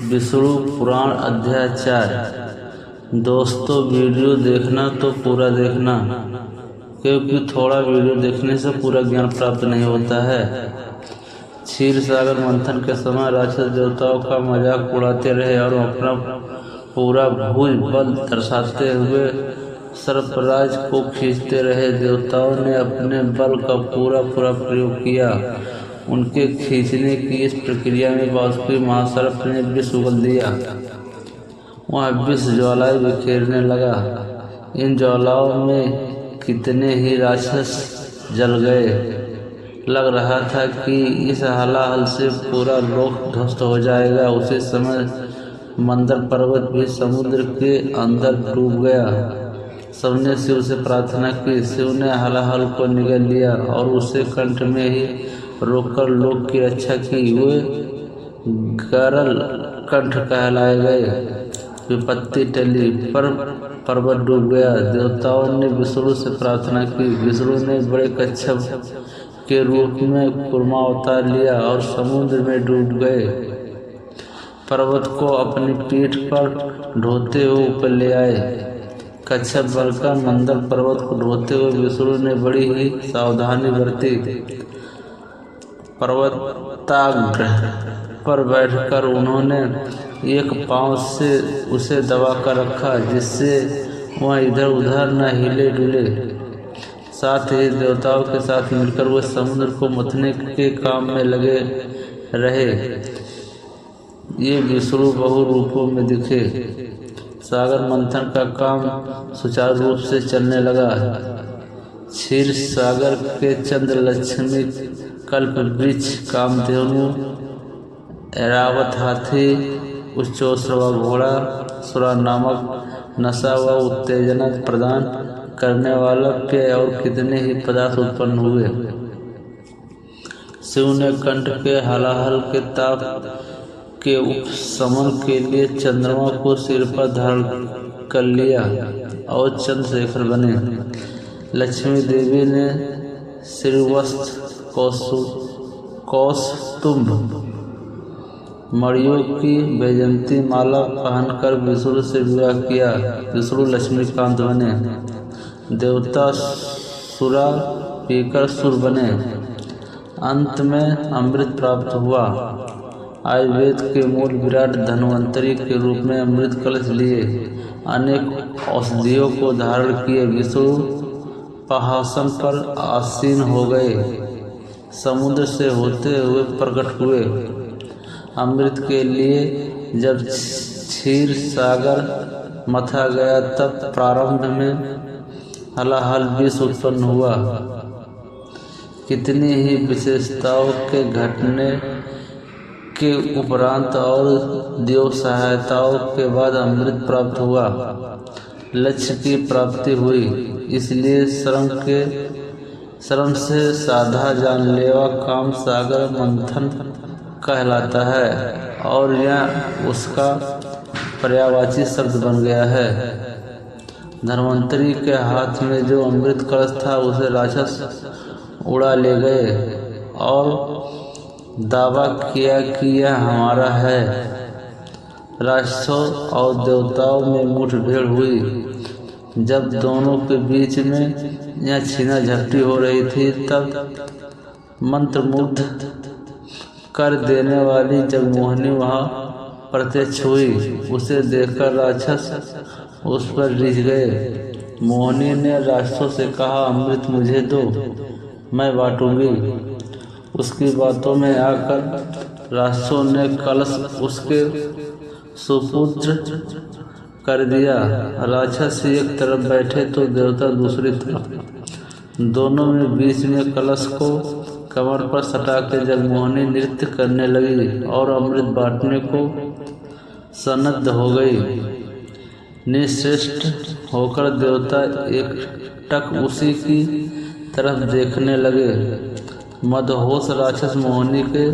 विष्णु पुराण अध्याय 4। दोस्तों, वीडियो देखना तो पूरा देखना, क्योंकि थोड़ा वीडियो देखने से पूरा ज्ञान प्राप्त नहीं होता है। क्षीर सागर मंथन के समय राक्षस देवताओं का मजाक उड़ाते रहे और अपना पूरा भुज बल दर्शाते हुए सर्पराज को खींचते रहे। देवताओं ने अपने बल का पूरा प्रयोग किया। उनके खींचने की इस प्रक्रिया में वासुकी महासर्प ने विष उगल दिया। वह विष ज्वालाएं बिखेरने लगा। इन ज्वालाओं में कितने ही राक्षस जल गए। लग रहा था कि इस हलाहल से पूरा लोक ध्वस्त हो जाएगा। उसी समय मंदर पर्वत भी समुद्र के अंदर डूब गया। सबने शिव से प्रार्थना की। शिव ने हलाहल को निगल लिया और उसे कंठ में ही रोककर लोक की रक्षा की। वे गरल कंठ कहलाए गए। विपत्ति टली पर पर्वत डूब गया। देवताओं ने विष्णु से प्रार्थना की। विष्णु ने बड़े कच्छप के रूप में कूर्मा अवतार लिया और समुद्र में डूब गए। पर्वत को अपनी पीठ पर ढोते हुए ऊपर ले आए। कच्छप बनकर मंदर पर्वत को ढोते हुए विष्णु ने बड़ी ही सावधानी बरती। पर्वताग्र पर बैठकर उन्होंने एक पांव से उसे दबाकर रखा, जिससे वह इधर उधर न हिले डुले। साथ ही देवताओं के साथ मिलकर वह समुद्र को मथने के काम में लगे रहे। ये विष्णु बहु रूपों में दिखे। सागर मंथन का काम सुचारू रूप से चलने लगा। क्षीर सागर के चंद्र लक्ष्मी कल्प वृक्ष कामधेनु ऐरावत हाथी उच्चोश्रवा घोड़ा सुरा नामक नशा व उत्तेजना प्रदान करने वाला पेय और कितने ही पदार्थ उत्पन्न हुए। शिव ने कंठ के हलाहल के ताप के उपशमन के लिए चंद्रमा को सिर पर धारण कर लिया और चंद्रशेखर बने। लक्ष्मी देवी ने श्रीवस्त्र कौस्तुभ मणियों की वैजयंती माला पहनकर विष्णु से विवाह किया। विष्णु लक्ष्मीकांत बने। देवता सुरा पीकर सुर बने। अंत में अमृत प्राप्त हुआ। आयुर्वेद के मूल विराट धन्वंतरी के रूप में अमृत कलश लिए अनेक औषधियों को धारण किए विष्णु पहासन पर आसीन हो गए। समुद्र से होते हुए प्रकट हुए। अमृत के लिए जब क्षीर सागर मथा गया, तब प्रारंभ में हलाहल विष उत्पन्न हुआ। कितनी ही विशेषताओं के घटने के उपरांत और देव सहायताओं के बाद अमृत प्राप्त हुआ। लक्ष्य की प्राप्ति हुई। इसलिए श्रम से साधा जानलेवा काम सागर मंथन कहलाता है और यह उसका पर्यायवाची शब्द बन गया है। धन्वंतरी के हाथ में जो अमृत कलश था उसे राक्षस उड़ा ले गए और दावा किया कि यह हमारा है। राक्षसों और देवताओं में मुठभेड़ हुई। जब दोनों के बीच में यह छीना झपटी हो रही थी, तब मंत्रमुग्ध कर देने वाली जगमोहिनी वहां प्रत्यक्ष हुई। उसे देखकर राक्षस उस पर रिझ गए। मोहिनी ने राक्षसों से कहा, अमृत मुझे दो, मैं बांटूंगी। उसकी बातों में आकर राक्षसों ने कलश उसके सुपुत्र कर दिया। राक्षस एक तरफ बैठे तो देवता दूसरी तरफ। दोनों में बीच में कलश को कमर पर सटा के जगमोहिनी नृत्य करने लगी और अमृत बांटने को सन्नद्ध हो गई। निश्चेष्ट होकर देवता एकटक उसी की तरफ देखने लगे। मदहोश राक्षस मोहिनी के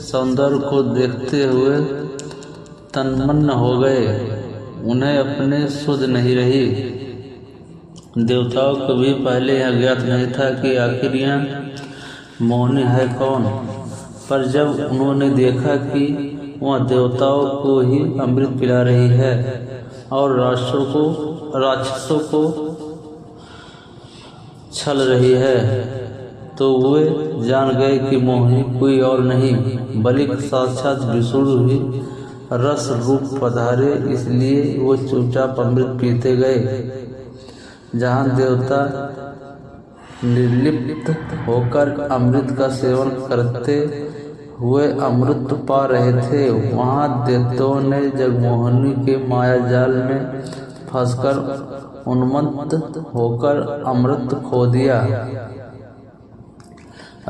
सौंदर्य को देखते हुए तन्मन्न हो गए। उन्हें अपने सुध नहीं रही। देवताओं को भी पहले यह ज्ञात नहीं था कि आखिर यह मोहिनी है कौन। पर जब उन्होंने देखा कि वह देवताओं को ही अमृत पिला रही है और राक्षसों को छल रही है। तो वे जान गए कि मोहिनी कोई और नहीं बल्कि साक्षात विष्णु ही रस रूप पधारे, इसलिए वो चुपचाप अमृत पीते गए। जहाँ देवता निर्लिप्त होकर अमृत का सेवन करते हुए अमृत पा रहे थे, वहाँ दैत्यों ने जगमोहिनी के माया जाल में फंसकर उन्मत्त होकर अमृत खो दिया।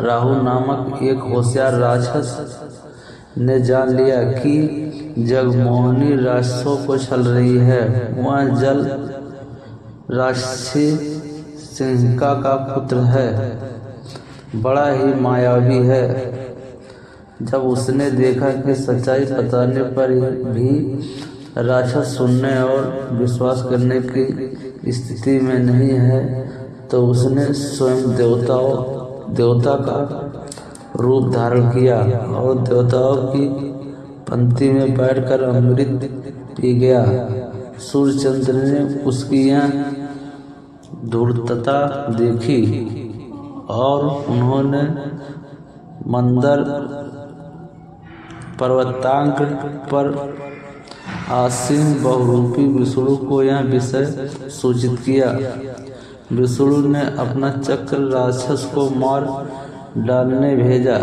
राहु नामक एक होशियार राक्षस ने जान लिया कि जगमोहिनी राक्षसों को छल रही है। वह जल राक्षसी सिंहिका का पुत्र है, बड़ा ही मायावी है। जब उसने देखा कि सच्चाई बताने पर भी राक्षस सुनने और विश्वास करने की स्थिति में नहीं है, तो उसने स्वयं देवता का रूप धारण किया और देवताओं की पंक्ति में बैठकर अमृत पी गया। सूर्यचंद्र ने उसकी यह धूर्तता देखी और उन्होंने मंदर पर्वतांक पर आसीन बहुरूपी विष्णु को यह विषय सूचित किया। विष्णु ने अपना चक्र राक्षस को मार डालने भेजा।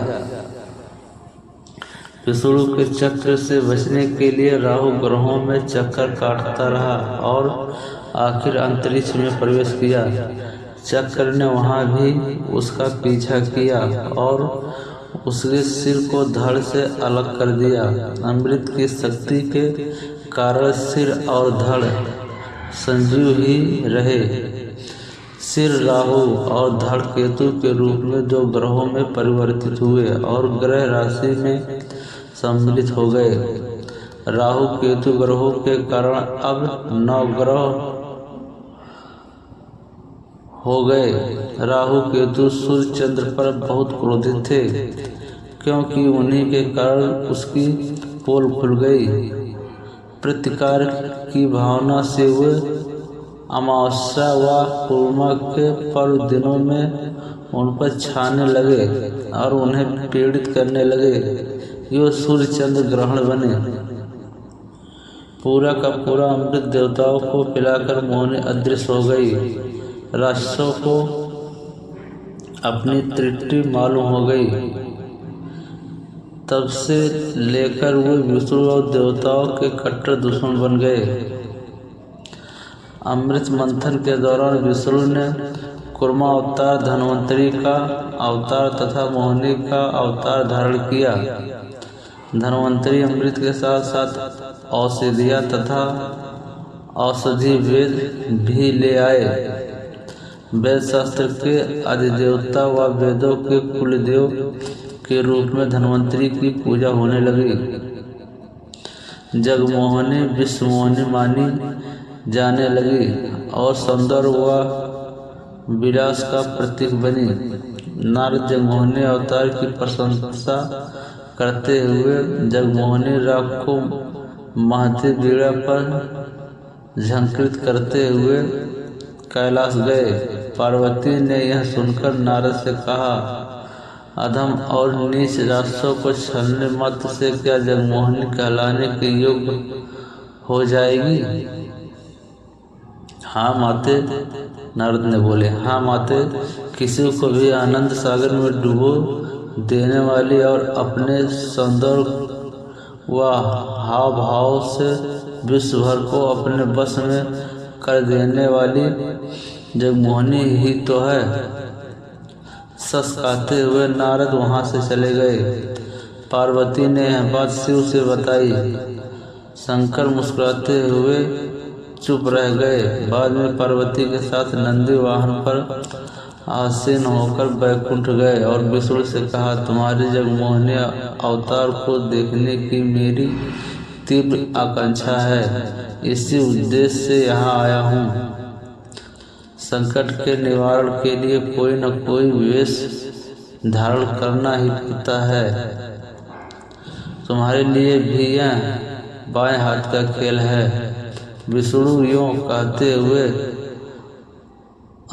विष्णु के चक्र से बचने के लिए राहु ग्रहों में चक्कर काटता रहा और आखिर अंतरिक्ष में प्रवेश किया। चक्र ने वहां भी उसका पीछा किया और उसके सिर को धड़ से अलग कर दिया। अमृत की शक्ति के कारण सिर और धड़ संजीव ही रहे। सिर राहु और धड़ केतु के रूप में 2 ग्रहों में परिवर्तित हुए और ग्रह राशि में सम्मिलित हो गए। राहु केतु ग्रहों के कारण अब 9 ग्रह हो गए। राहु केतु सूर्य चंद्र पर बहुत क्रोधित थे, क्योंकि उन्हीं के कारण उसकी पोल खुल गई। प्रतिकार की भावना से वे अमावस्या व पूर्णिमा के पर्व दिनों में उन पर छाने लगे और उन्हें पीड़ित करने लगे। ये सूर्य चंद्र ग्रहण बने। पूरा का पूरा अमृत देवताओं को पिलाकर मोहिनी अदृश्य हो गई। राक्षसों को अपनी तृप्ति मालूम हो गई। तब से लेकर वे विष्णु और देवताओं के कट्टर दुश्मन बन गए। अमृत मंथन के दौरान विष्णु ने कुर्मा अवतार, धन्वंतरी का अवतार तथा मोहिनी का अवतार धारण किया। धन्वंतरी अमृत के साथ साथ औषधियाँ तथा औषधि वेद भी ले आए। वेद शास्त्र के अधिदेवता व वेदों के कुलदेव के रूप में धन्वंतरी की पूजा होने लगी। जगमोहिनी विश्वमोहिनी मानी जाने लगी और सौंदर्य व विलास का प्रतीक बनी। नारद जगमोहिनी अवतार की प्रशंसा करते हुए जगमोहिनी राग को महती बीड़ा पर झंकृत करते हुए कैलाश गए। पार्वती ने यह सुनकर नारद से कहा, अधम और नीच राक्षसों को छलने मत से क्या जगमोहिनी कहलाने के योग्य हो जाएगी? हाँ माते, नारद ने बोले, हाँ माते, किसी को भी आनंद सागर में डुबो देने वाली और अपने सौंदर्य व हाव भाव से विश्व भर को अपने बस में कर देने वाली जगमोहिनी ही तो है। सस कहते हुए नारद वहां से चले गए। पार्वती ने यह बात शिव से बताई। शंकर मुस्कुराते हुए चुप रह गए। बाद में पार्वती के साथ नंदी वाहन पर आसीन होकर बैकुंठ गए और विष्णु से कहा, तुम्हारे जगमोहिनी अवतार को देखने की मेरी तीव्र आकांक्षा है। इसी उद्देश्य से यहाँ आया हूँ। संकट के निवारण के लिए कोई न कोई वेश धारण करना ही पड़ता है। तुम्हारे लिए भी यह बाएं हाथ का खेल है। विष्णु यूं कहते हुए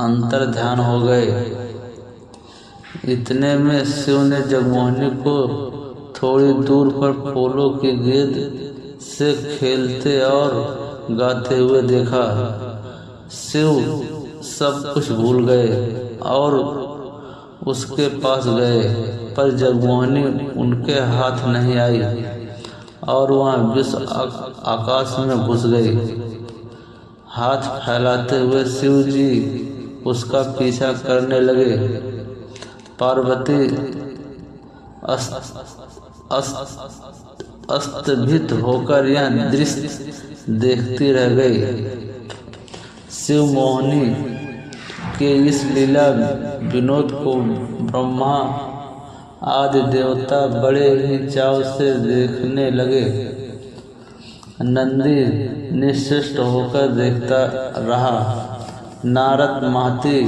अंतर ध्यान हो गए। इतने में शिव ने जगमोहिनी को थोड़ी दूर पर फूलों की गेंद से खेलते और गाते हुए देखा। शिव सब कुछ भूल गए और उसके पास गए, पर जगमोहिनी उनके हाथ नहीं आई और वह विश्व आकाश में घुस गई। हाथ फैलाते हुए शिव जी उसका पीछा करने लगे। पार्वती स्तंभित होकर यह दृश्य देखती रह गई। शिव मोहिनी के इस लीला विनोद को ब्रह्मा आदि देवता बड़े ही चाव से देखने लगे। नंदी निश्चेष्ट होकर देखता रहा। नारद महती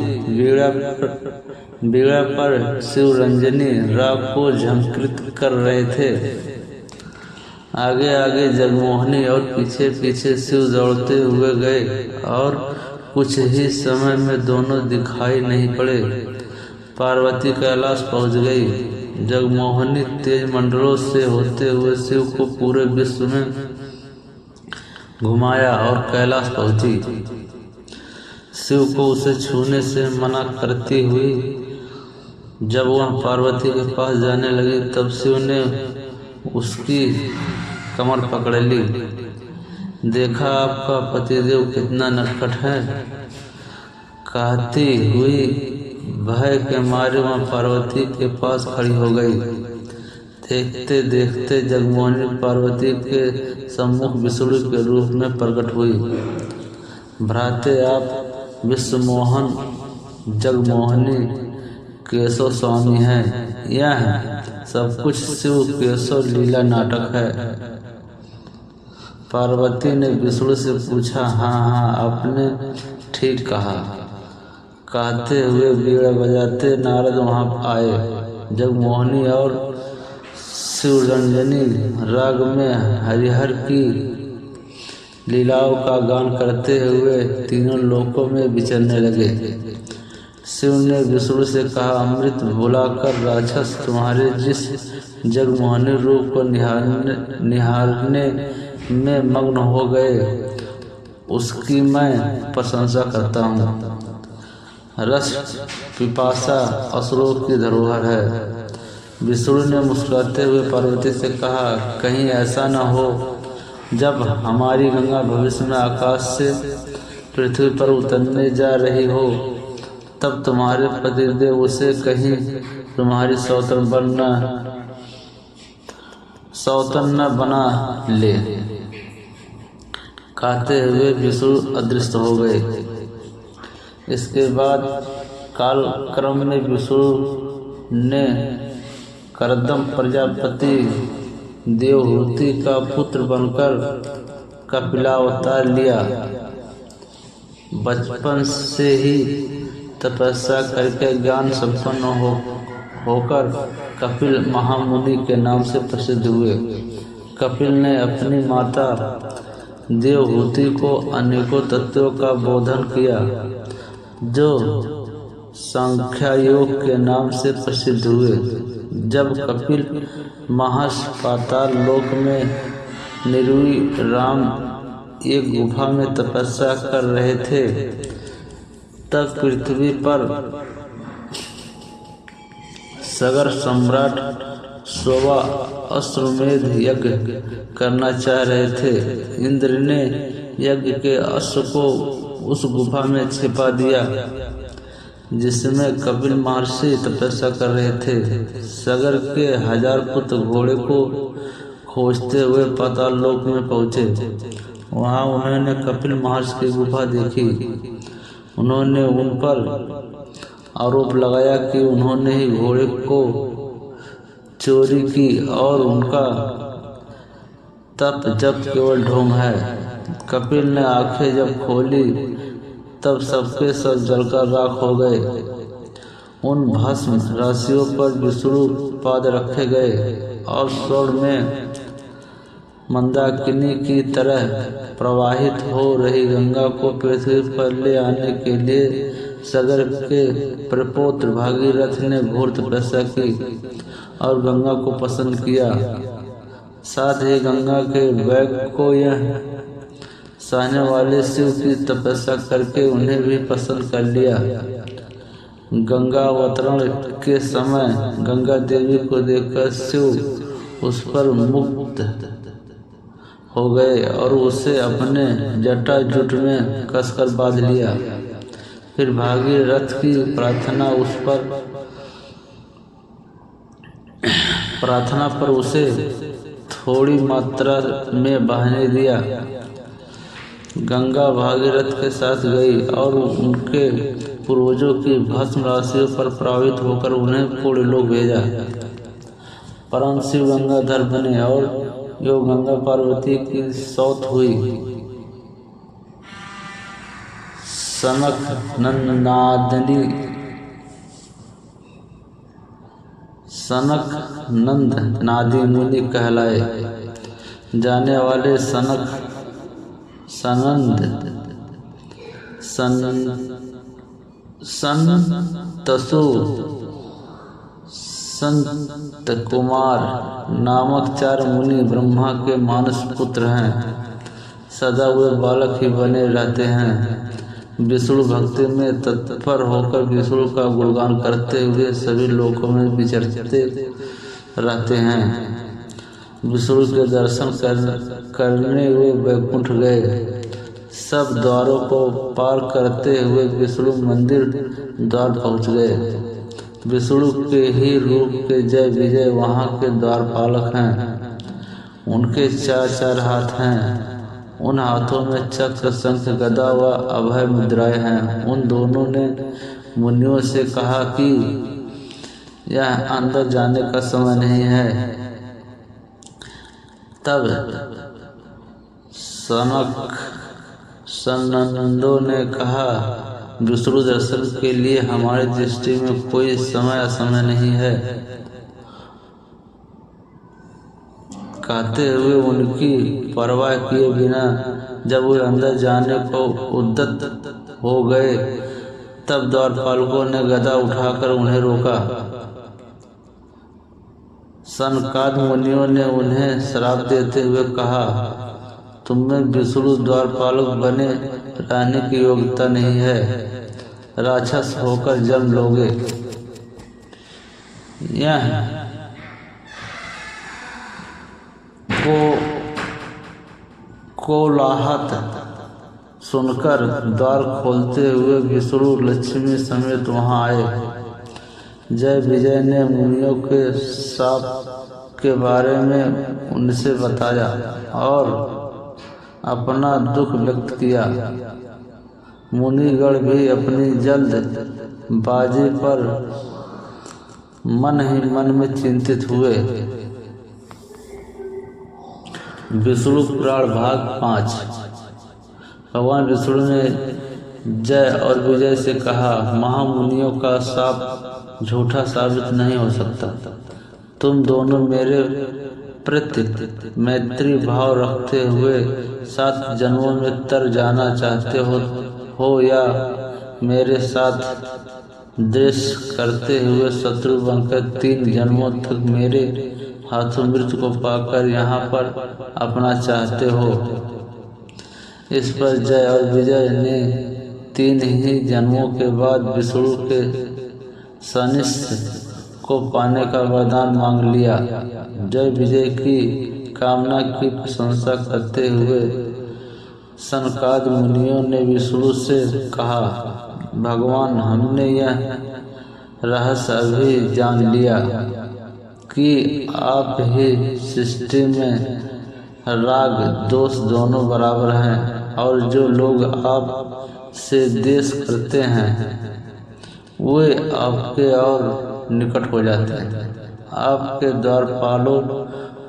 बीड़ा पर शिव रंजनी राग को झंकृत कर रहे थे। आगे आगे जगमोहिनी और पीछे पीछे शिव दौड़ते हुए गए और कुछ ही समय में दोनों दिखाई नहीं पड़े। पार्वती कैलाश पहुंच गई। जगमोहिनी तेज मंडलों से होते हुए शिव को पूरे विश्व में घुमाया और कैलाश पहुंची। शिव को उसे छूने से मना करती हुई जब वह पार्वती के पास जाने लगी, तब शिव ने उसकी कमर पकड़ ली। देखा आपका पतिदेव कितना नटखट है, कहती हुई भय के मारे वह पार्वती के पास खड़ी हो गई। देखते देखते जगमोहिनी पार्वती के सम्मुख विष्णु के रूप में प्रकट हुई। भ्राते आप विश्वमोहन जगमोहिनी केशव स्वामी हैं। यह सब कुछ शिव केशव लीला नाटक है। पार्वती ने विष्णु से पूछा। हाँ, आपने ठीक कहा। कहते हुए बीड़ा बजाते नारद वहां आए। जगमोहिनी और शिवरंजनी राग में हरिहर की लीलाओं का गान करते हुए तीनों लोकों में विचरने लगे। शिव ने विष्णु से कहा, अमृत बुलाकर राक्षस तुम्हारे जिस जगमोहिनी रूप को निहारने में मग्न हो गए, उसकी मैं प्रशंसा करता हूँ। रस पिपासा असुरों की धरोहर है। विष्णु ने मुस्कुराते हुए पार्वती से कहा, कहीं ऐसा न हो जब हमारी गंगा भविष्य में आकाश से पृथ्वी पर उतरने जा रही हो, तब तुम्हारे पतिदेव उसे कहीं तुम्हारी सौतन न बना ले। कहते हुए विष्णु अदृश्य हो गए। इसके बाद काल क्रम में विष्णु ने करदम प्रजापति देवहूति का पुत्र बनकर कपिलावतार लिया। बचपन से ही तपस्या करके ज्ञान संपन्न होकर कपिल महामुनि के नाम से प्रसिद्ध हुए। कपिल ने अपनी माता देवहूति को अनेकों तत्वों का बोधन किया, जो सांख्य योग के नाम से प्रसिद्ध हुए। जब कपिल महर्षि पाताल लोक में निर्वी राम एक गुफा में तपस्या कर रहे थे, तब पृथ्वी पर सगर सम्राट सोवा अश्वमेध यज्ञ करना चाह रहे थे। इंद्र ने यज्ञ के अश्व को उस गुफा में छिपा दिया जिसमें कपिल महर्षि तपस्या कर रहे थे। सगर के 1000 पुत्र घोड़े को खोजते हुए पाताल लोक में पहुंचे। वहां उन्होंने कपिल महर्षि की गुफा देखी। उन्होंने उन पर आरोप लगाया कि उन्होंने ही घोड़े को चोरी की और उनका तप जप केवल ढोंग है। कपिल ने आंखें जब खोली तब सबके सब जलकर राख हो गए। उन भस्म राशियों पर विष्णु पाद रखे गए और स्वर्ण में मंदाकिनी की तरह प्रवाहित हो रही गंगा को पृथ्वी पर ले आने के लिए सागर के प्रपौत्र भागीरथ ने घोर तपस्या की और गंगा को पसंद किया। साथ ही गंगा के वेग को यह सहने वाले शिव की तपस्या करके उन्हें भी पसंद कर लिया। गंगा अवतरण के समय गंगा देवी को देखकर शिव उस पर मुग्ध हो गए और उसे अपने जटाजुट में कसकर बांध लिया। फिर भागीरथ की प्रार्थना पर उसे थोड़ी मात्रा में बहने दिया। गंगा भागीरथ के साथ गई और उनके पूर्वजों की भस्म राशियों पर प्रभावित होकर उन्हें पुण्यलोक भेजा। परम शिव गंगाधर बने और जो गंगा पार्वती की सौत हुई। सनक नंद नादी मुनि कहलाए जाने वाले संत कुमार नामक 4 मुनि ब्रह्मा के मानस पुत्र हैं। सदा वे बालक ही बने रहते हैं। विष्णु भक्ति में तत्पर होकर विष्णु का गुणगान करते हुए सभी लोकों में विचरते रहते हैं। विष्णु के दर्शन करने वे वैकुंठ गए। सब द्वारों को पार करते हुए विष्णु मंदिर द्वार पहुँच गए। विष्णु के ही रूप के जय विजय वहाँ के द्वारपालक हैं। उनके 4 हाथ हैं। उन हाथों में चक्र, शंख, गदा व अभय मुद्राएं हैं। उन दोनों ने मुनियों से कहा कि यह अंदर जाने का समय नहीं है। तब सनंदों ने कहा, विष्णु दर्शन के लिए हमारी दृष्टि में कोई समय असमय नहीं है। कहते हुए उनकी परवाह किए बिना जब वे अंदर जाने को उद्यत हो गए तब द्वारपालकों ने गदा उठाकर उन्हें रोका। सनकाद मुनियों ने उन्हें श्राप देते हुए कहा, तुम्हें विष्णु द्वारपालक बने रहने की योग्यता नहीं है। राक्षस होकर जन्म लोगे। यह कोलाहल सुनकर द्वार खोलते हुए विष्णु लक्ष्मी समेत वहां आए। जय विजय ने मुनियों के शाप के बारे में उनसे बताया और अपना दुख व्यक्त किया। मुनिगण भी अपनी जल्दबाजी पर मन ही मन में चिंतित हुए। विष्णु पुराण भाग 5। भगवान विष्णु ने जय और विजय से कहा, महामुनियों का शाप झूठा साबित नहीं हो सकता। तुम दोनों मेरे प्रति मैत्री भाव रखते हुए 7 जन्मों में तर जाना चाहते हो या मेरे साथ द्वेष करते हुए शत्रु बनकर 3 जन्मों तक मेरे हाथों मृत्यु को पाकर यहाँ पर अपना चाहते हो। इस पर जय और विजय ने 3 ही जन्मों के बाद विष्णु के सानिध्य को पाने का वरदान मांग लिया। जय विजय की कामना की प्रशंसा करते हुए सनकाद मुनियों ने विष्णु से कहा, भगवान, हमने यह रहस्य अभी जान लिया कि आप ही सृष्टि में राग दोष दोनों बराबर हैं और जो लोग आप से द्वेष करते हैं वे आपके और निकट हो जाते हैं। आपके द्वारपालों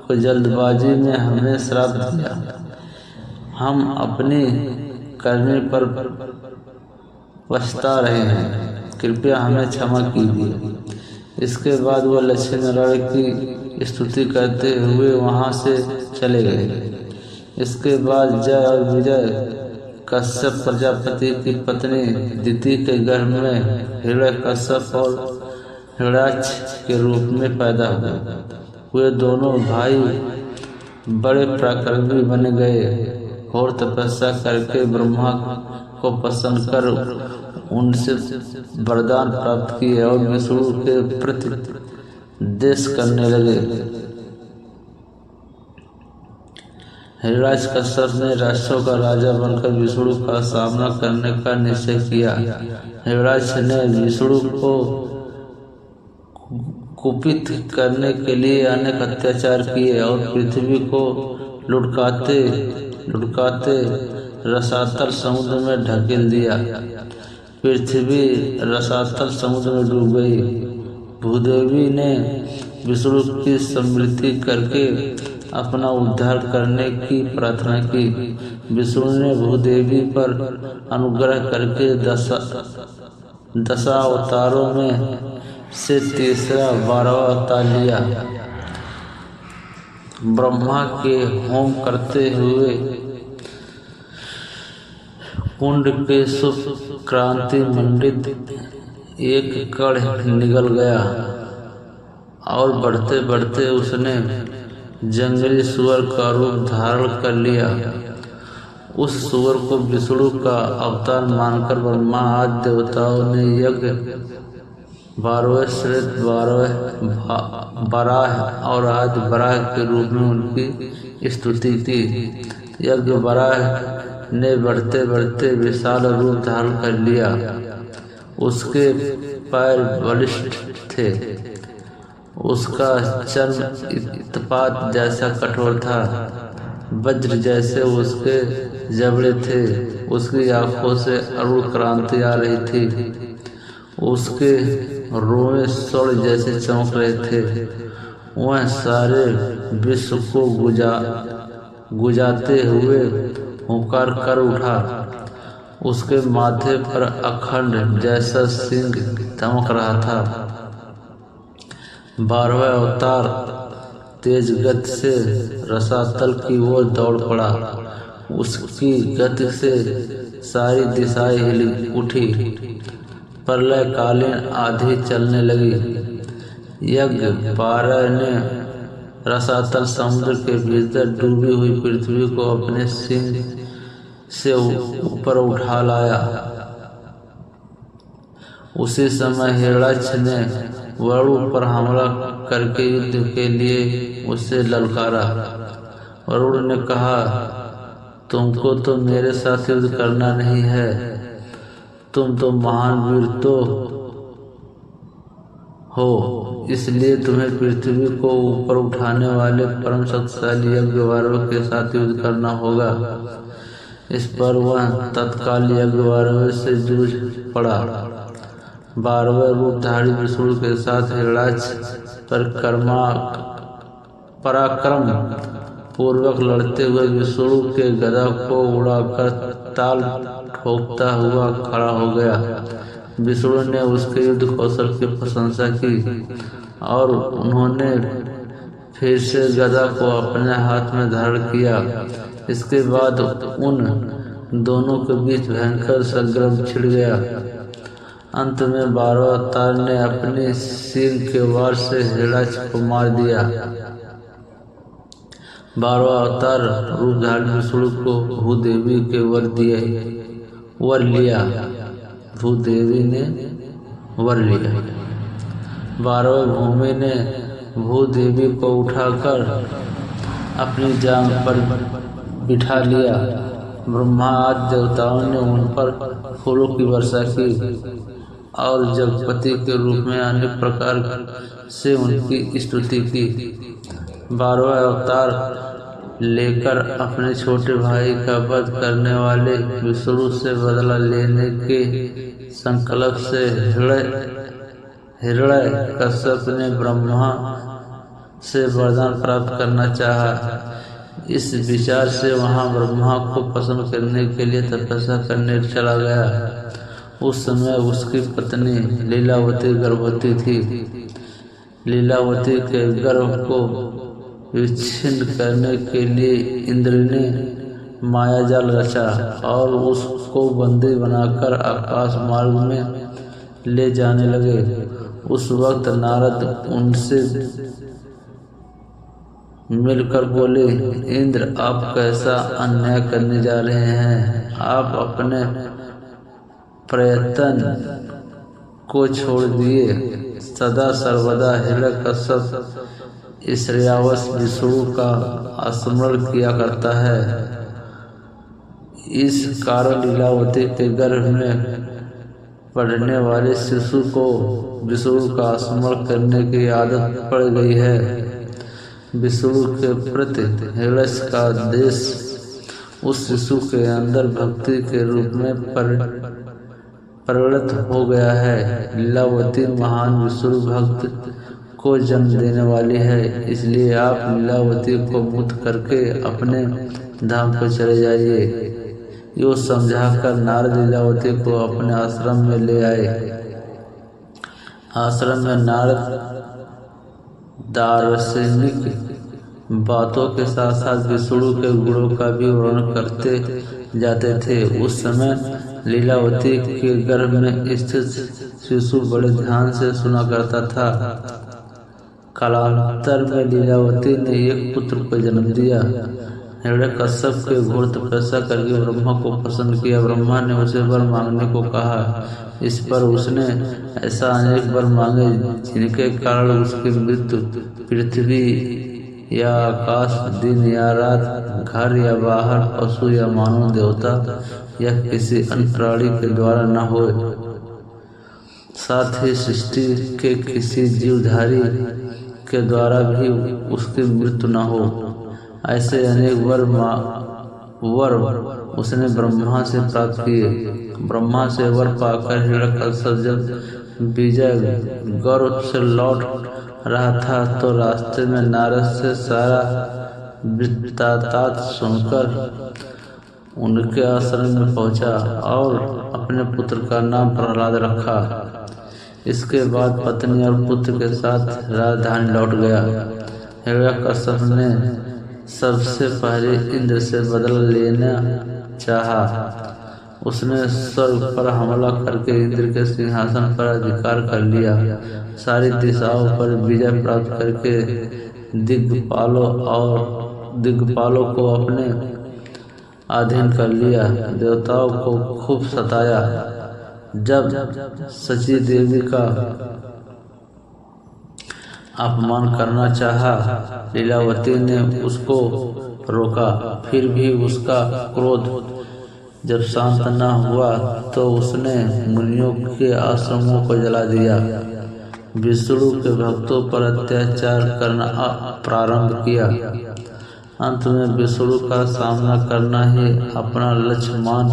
को जल्दबाजी में हमें श्राप दिया। हम अपनी करनी पर पछता रहे हैं, कृपया हमें क्षमा कीजिए। इसके बाद वह लक्ष्मी नारायण की स्तुति करते हुए वहां से चले गए। इसके बाद जय और विजय कश्यप प्रजापति की पत्नी दिति के गर्भ में हिरण्यकश्यप और हिरण्याक्ष के रूप में पैदा हुए। वे दोनों भाई बड़े पराक्रमी बन गए और तपस्या करके ब्रह्मा को प्रसन्न कर उनसे वरदान प्राप्त किए और विष्णु के प्रति देश करने लगे। हिरण्यकश्यप ने राक्षसों का राजा बनकर विष्णु का सामना करने का निश्चय किया। हिरण्याक्ष ने विष्णु को कुपित करने के लिए अनेक अत्याचार किए और पृथ्वी को लुढ़काते लुढ़काते रसातल समुद्र में ढकेल दिया। पृथ्वी रसातल समुद्र में डूब गई। भूदेवी ने विष्णु की स्मृति करके अपना उद्धार करने की प्रार्थना की। विष्णु ने भूदेवी पर अनुग्रह करके दशा अवतारों में से तीसरा 12वां अवतार लिया। ब्रह्मा के होम करते हुए कुंड के शुभ क्रांति मंडित एक कण निकल गया और बढ़ते बढ़ते उसने जंगली सुअर का रूप धारण कर लिया। उस सुअर को विष्णु का अवतार मानकर ब्रह्मा आदि देवताओं ने यज्ञ 12वें श्रेष्ठ 12वें बराह और आदि बराह के रूप में उनकी स्तुति की। यज्ञ बराह ने बढ़ते बढ़ते विशाल रूप धारण कर लिया। उसके पैर बलिष्ठ थे। उसका चर्म इत्पात जैसा कठोर था। वज्र जैसे उसके जबड़े थे। उसकी आंखों से अरुण क्रांति आ रही थी। उसके रोए स्वर्ण जैसे चमक रहे थे। वह सारे विश्व को गुजाते हुए हुंकार कर उठा। उसके माथे पर अखंड जैसा सिंह चमक रहा था। 12वां अवतार तेज गति से रसातल की ओर दौड़ पड़ा। उसकी गति से सारी दिशाएं हिली उठी। प्रलयकालीन आंधी चलने लगी। यज्ञ 12 ने रसातल समुद्र के भीतर डूबी हुई पृथ्वी को अपने सिंह से ऊपर उठा लाया। उसी समय हिरण्याक्ष ने वरुण पर हमला करके युद्ध के लिए उसे ललकारा। वरुण ने कहा, तुमको तो मेरे साथ युद्ध करना नहीं है। तुम तो महान वीर तो हो, इसलिए तुम्हें पृथ्वी को ऊपर उठाने वाले परम शक्तिशाली यज्ञ 12 के साथ युद्ध करना होगा। इस पर वह तत्काल यज्ञ 12 से जूझ पड़ा। 12वें रूपधारी विष्णु के साथ हिरण्याक्ष पर पराक्रम पूर्वक लड़ते हुए विष्णु के गदा को उड़ाकर ताल ठोकता हुआ खड़ा हो गया। विष्णु ने उसके युद्ध कौशल की प्रशंसा की और उन्होंने फिर से गदा को अपने हाथ में धारण किया। इसके बाद उन दोनों के बीच भयंकर संग्राम छिड़ गया। अंत में 12वां अवतार ने अपनी सिंह के वार से हिरण्याक्ष को मार दिया। 12वां अवतार रूपधारी विष्णु को भूदेवी के वर लिया। भूदेवी ने वर लिया। 12वें भूमि ने भूदेवी को उठाकर अपनी जांघ पर बिठा लिया। ब्रह्मा आदि देवताओं ने उन पर फूलों की वर्षा की और जगपति के रूप में अनेक प्रकार से उनकी स्तुति की। 12वां अवतार लेकर अपने छोटे भाई का वध करने वाले विष्णु से बदला लेने के संकल्प से हिरण्यकश्यप ने ब्रह्मा से वरदान प्राप्त करना चाहा। इस विचार से वहां ब्रह्मा को प्रसन्न करने के लिए तपस्या करने चला गया। उस समय उसकी पत्नी लीलावती गर्भवती थी। लीलावती के गर्भ को विच्छिन्न करने के लिए इंद्र ने मायाजाल रचा और उसको बंदी बनाकर आकाश मार्ग में ले जाने लगे। उस वक्त नारद उनसे मिलकर बोले, इंद्र, आप कैसा अन्याय करने जा रहे हैं? आप अपने प्रयत्न को छोड़ दिए। सदा सर्वदा हिरण्यकश्यप श्रेयावश विष्णु का स्मरण किया करता है। इस कारण लीलावती के गर्भ में पढ़ने वाले शिशु को विष्णु का स्मरण करने की आदत पड़ गई है। विष्णु के प्रति हृदय का देश उस शिशु के अंदर भक्ति के रूप में परिणत हो गया है। लीलावती महान विष्णु भक्त को जन्म देने वाली है, इसलिए आप लीलावती को मुक्त करके अपने धाम पर चले जाइए। यो समझाकर नारद लीलावती को अपने आश्रम में ले आए। आश्रम में नारद दार्शनिक बातों के साथ साथ विष्णु के गुणों का भी वर्णन करते जाते थे। उस समय लीलावती के गर्भ में स्थित शिशु बड़े ध्यान से सुना करता था। कालांतर में लीलावती ने एक पुत्र को जन्म दिया। हिरण्यकश्यप के घोर तपस्या करके ब्रह्मा को प्रसन्न किया। ब्रह्मा ने उसे वर मांगने को कहा। इस पर उसने ऐसा अनेक वर मांगे जिनके कारण उसकी मृत्यु पृथ्वी या आकाश, दिन या रात, घर या बाहर, पशु या मानव देवता या किसी अन्य प्राणी के द्वारा न हो, साथ ही सृष्टि के किसी जीवधारी के द्वारा भी उसकी मृत्यु न हो। ऐसे अनेक वर उसने ब्रह्मा से प्राप्त किए। ब्रह्मा से वर पाकर हिरण्यकश्यप जब विजय गौरव से लौट रहा था तो रास्ते में नारद से सारा वृत्तांत सुनकर उनके आश्रम में पहुंचा और अपने पुत्र का नाम प्रहलाद रखा। इसके बाद पत्नी और पुत्र के साथ राजधानी लौट गया। हिरण्यकश्यप ने सबसे पहले इंद्र से बदला लेना चाहा। उसने स्वर्ग पर हमला करके इंद्र के सिंहासन पर अधिकार कर लिया। सारी दिशाओं पर विजय प्राप्त करके दिग्पालों को अपने अधीन कर लिया। देवताओं को खूब सताया। जब सची देवी का अपमान करना चाहा, लीलावती ने उसको रोका। फिर भी उसका क्रोध जब शांत न हुआ तो उसने मुनियों के आश्रमों को जला दिया। विष्णु के भक्तों पर अत्याचार करना प्रारंभ किया। अंत में विष्णु का सामना करना ही अपना लक्ष्य मान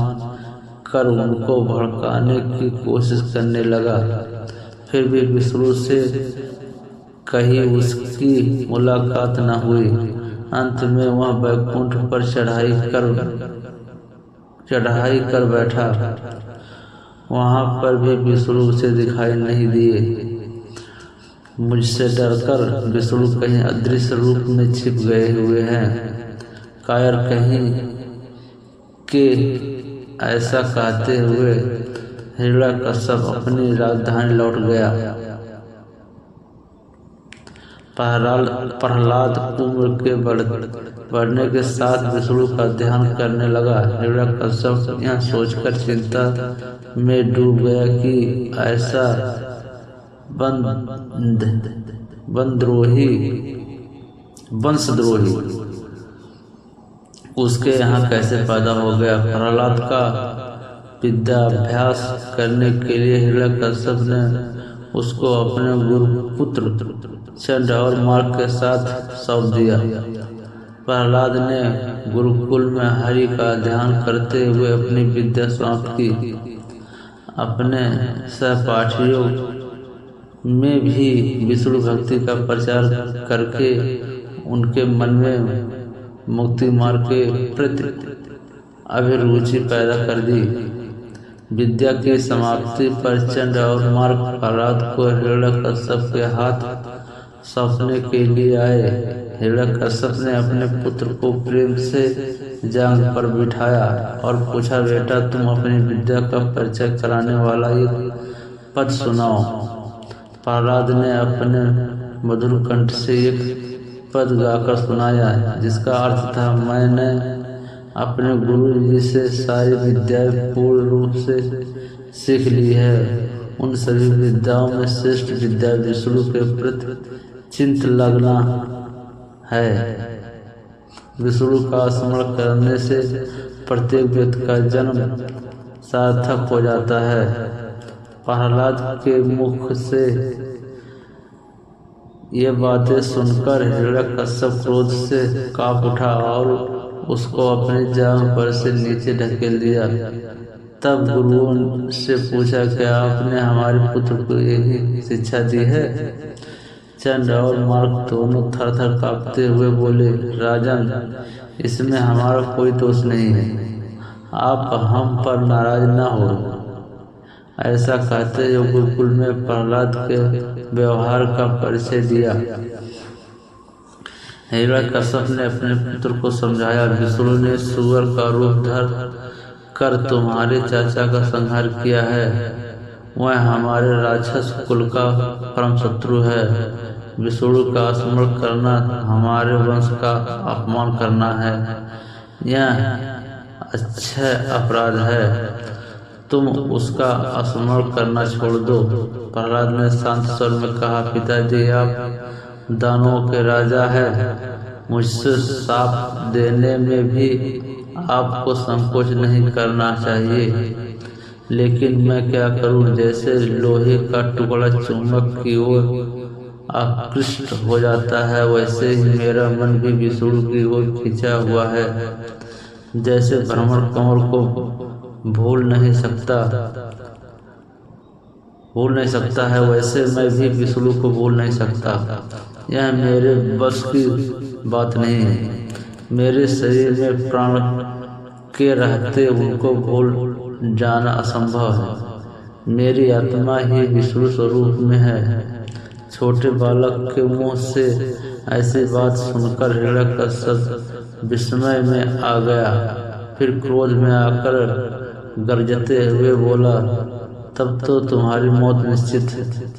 कर उनको भड़काने की कोशिश करने लगा। फिर भी विष्णु से कहीं उसकी मुलाकात न हुई। अंत में वह वैकुंठ पर चढ़ाई कर बैठा। वहां पर भी विष्णु उसे दिखाई नहीं दिए। मुझसे डरकर विष्णु कहीं अदृश्य रूप में छिप गए हुए हैं। कायर कहीं के ऐसा कहते हुए हिरण्यकश्यप अपनी राजधानी लौट गया। प्रहलाद उम्र के बढ़ने के साथ विष्णु का ध्यान करने लगा। हिरण्यकश्यप यह सोचकर चिंता में डूब गया कि ऐसा वंशद्रोही उसके यहाँ कैसे पैदा हो गया। प्रहलाद का विद्याभ्यास करने के लिए हिरण्यकश्यप ने उसको अपने गुरुपुत्र चंड और मार्ग के साथ सौंप दिया। प्रहलाद ने गुरुकुल में हरि का ध्यान करते हुए अपनी विद्या समाप्त की। अपने सहपाठियों में भी विष्णु भक्ति का प्रचार करके उनके मन में मुक्ति मार्ग के प्रति अभिरुचि पैदा कर दी। विद्या की समाप्ति पर चंड और मार्ग प्रहलाद को हिरण्यकश्यप के हाथ सौंपने के लिए आए। हिरण्यकश्यप ने अपने पुत्र को प्रेम से जांघ पर बिठाया और पूछा, बेटा तुम अपनी विद्या का परिचय कराने वाला एक पद सुनाओ। प्रहलाद ने अपने मधुर कंठ से एक पद गाकर सुनाया, जिसका अर्थ था, मैंने अपने गुरु जी से सारी विद्याएं पूर्ण रूप से सीख ली है। उन सभी विद्याओं में श्रेष्ठ विद्या विष्णु के प्रति चिंत लगना है। विष्णु का स्मरण करने से प्रत्येक व्यक्ति का जन्म सार्थक हो जाता है। प्रहलाद के मुख से ये बातें सुनकर हिरण्यकश्यप क्रोध से कांप उठा और उसको अपनी जांघ पर से नीचे ढकेल दिया। तब गुरुओं से पूछा, क्या आपने हमारे पुत्र को यही शिक्षा दी है? चंद्र और मार्ग दोनों थर-थर कांपते हुए बोले, राजन, इसमें हमारा कोई दोष नहीं है, आप हम पर नाराज न हो। ऐसा कहते हुए गुरुकुल में प्रहलाद के व्यवहार का परिचय दिया। हिरण्यकश्यप ने अपने पुत्र को समझाया, विष्णु ने सुअर का रूप धर कर तुम्हारे चाचा का संहार किया है। वह हमारे राक्षस कुल का परम शत्रु है। विष्णु का स्मरण करना हमारे वंश का अपमान करना है। यह अच्छा अपराध है, तुम उसका स्मरण करना छोड़ दो। प्रहलाद ने शांत स्वर में कहा, पिताजी आप दानवों के राजा हैं, मुझसे शाप देने में भी आपको संकोच नहीं करना चाहिए। लेकिन मैं क्या करूं? जैसे लोहे का टुकड़ा चुंबक की ओर आकृष्ट हो जाता है, वैसे ही मेरा मन भी विष्णु की ओर खिंचा हुआ है। जैसे भ्रमर कमल को भूल नहीं सकता है, वैसे मैं भी विष्णु को भूल नहीं सकता। यह मेरे बस की बात नहीं है। मेरे शरीर में प्राण के रहते उनको भूल जाना असंभव है। मेरी आत्मा ही विष्णु स्वरूप में है। छोटे बालक के मुंह से ऐसी बात सुनकर हिरण्यकश्यप विस्मय में आ गया। फिर क्रोध में आकर गरजते हुए बोला, तब तो तुम्हारी मौत निश्चित है,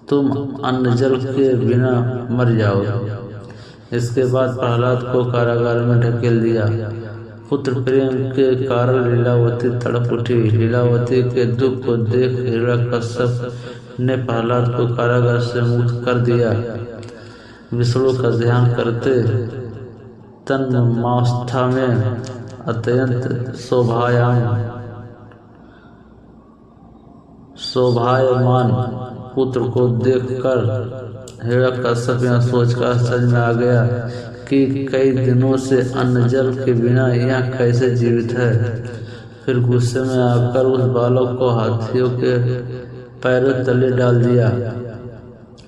तुम अन्न जल के बिना मर जाओगे। इसके बाद प्रहलाद को कारागार में ढकेल दिया। पुत्र प्रेम के कारण लीलावती तड़प उठी। लीलावती के दुख को देख हिरण्यकश्यप ने प्रहलाद को कारागार से मुक्त कर दिया। विष्णु का ध्यान करते तन्मावस्था में अत्यंत शोभायमान पुत्र को देखकर हिरण्यकश्यप यह सोचकर समझ में आ गया कि कई दिनों से अन्न जल के बिना यह कैसे जीवित है। फिर गुस्से में आकर उस बालक को हाथियों के पैरों तले डाल दिया।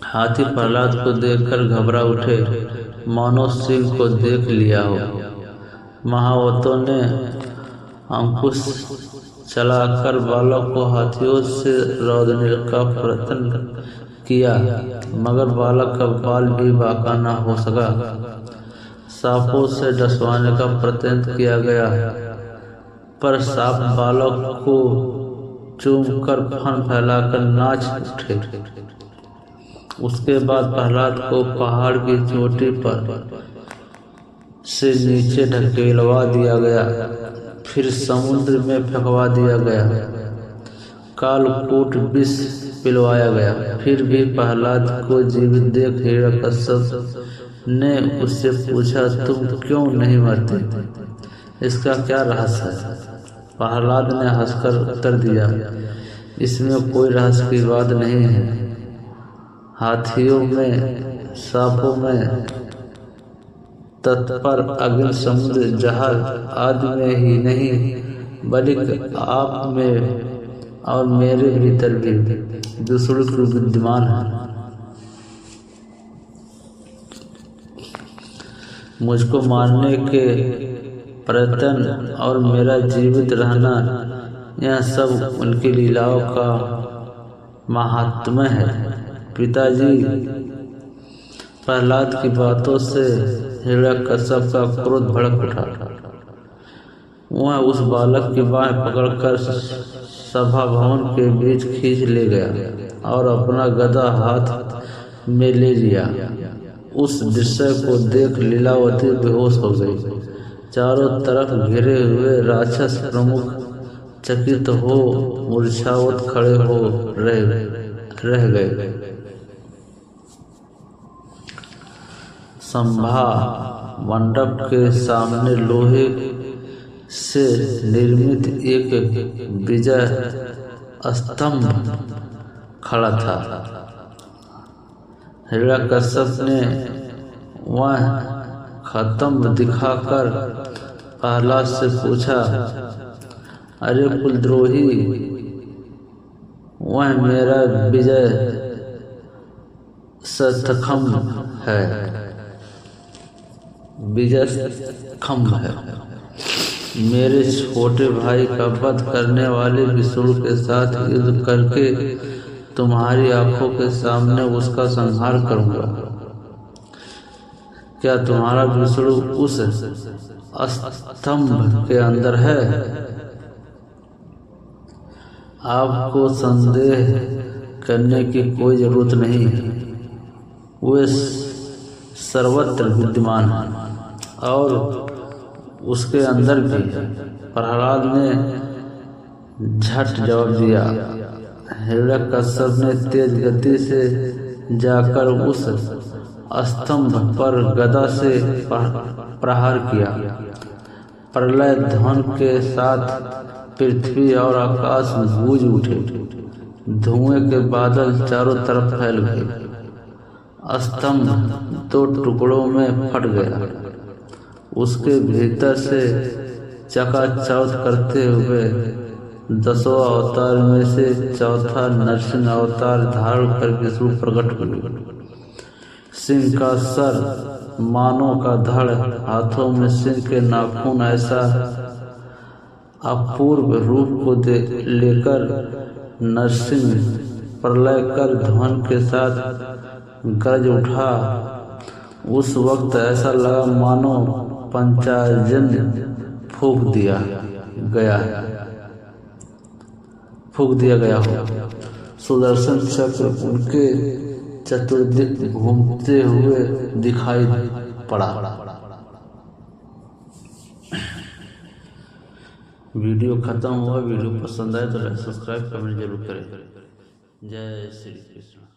हाथी प्रहलाद को देखकर घबरा उठे, मानो सिंह को देख लिया हो। महावतों ने अंकुश चलाकर बालक को हाथियों से रौंदने का प्रयत्न किया, मगर बालक का बाल भी बांका न हो सका। सांपों से डसवाने का प्रयत्न किया गया, पर सांप बालक को चूमकर फन फैलाकर नाच उठे। उसके बाद प्रहलाद को पहाड़ की चोटी पर से नीचे ढकेलवा दिया गया, फिर समुद्र में फेंकवा दिया गया। कालकूट विष पिलवाया गया। फिर भी प्रहलाद को जीवित देख हिरण्यकश्यप ने उससे पूछा, तुम क्यों नहीं मरते? इसका क्या रहस्य है? प्रहलाद ने हंसकर उत्तर दिया, इसमें कोई रहस्य की बात नहीं है। हाथियों में, सांपों में, तत्पर अग्नि, समुद्र, जहाज आदि में ही नहीं, बल्कि आप में और मेरे भीतर भी दूसरों की विद्यमान है। मुझको मारने के प्रयत्न और मेरा जीवित रहना, यह सब उनकी लीलाओं का महात्म्य है। पिताजी, प्रहलाद की बातों से हिरण्यकश्यप का क्रोध भड़क उठा। वह उस बालक की बाहें पकड़कर सभा भवन के बीच खींच ले गया और अपना गदा हाथ में ले लिया। उस दृश्य को देख लीलावती बेहोश हो गई। चारों तरफ घिरे हुए राक्षस प्रमुख चकित हो मूर्छावत खड़े हो रह गए। सभा मंडप के सामने लोहे से निर्मित एक विजय स्तंभ खड़ा था। हिरण्यकश्यप ने वह खत्म दिखाकर प्रहलाद से पूछा, अरे कुलद्रोही, वह मेरा विजय स्तंभ है। विजय स्तंभ है। मेरे छोटे भाई का वध करने वाले विष्णु के साथ युद्ध करके तुम्हारी आंखों के सामने उसका संहार करूंगा। क्या तुम्हारा विष्णु उस स्तंभ के अंदर है? आपको संदेह करने की कोई जरूरत नहीं है। वे सर्वत्र विद्यमान है और उसके अंदर भी है। प्रहलाद ने झट जवाब दिया। हिरण्यकश्यप ने तेज गति से जाकर उस स्तंभ पर गदा से प्रहार किया। प्रलय ध्वनि के साथ पृथ्वी और आकाश गूंज उठे। धुएं के बादल चारों तरफ फैल गए। स्तंभ 2 टुकड़ों में फट गया। उसके भीतर से चकाचौंध करते हुए 10 अवतार में से चौथा नरसिंह अवतार धारण कर विष्णु प्रकट हुए। सिंह का सर, मानव का धड़, हाथों में सिंह के नाखून, ऐसा अपूर्व रूप को लेकर नरसिंह प्रलय कर ध्वनि के साथ गरज उठा। उस वक्त ऐसा लगा मानो पंचाजन्य फूंक दिया गया हो। सुदर्शन चक्र उनके चतुर्दिक घूमते हुए दिखाई पड़ा। वीडियो खत्म हुआ। वीडियो पसंद आए तो लाइक, सब्सक्राइब, कमेंट जरूर करें। जय श्री कृष्ण।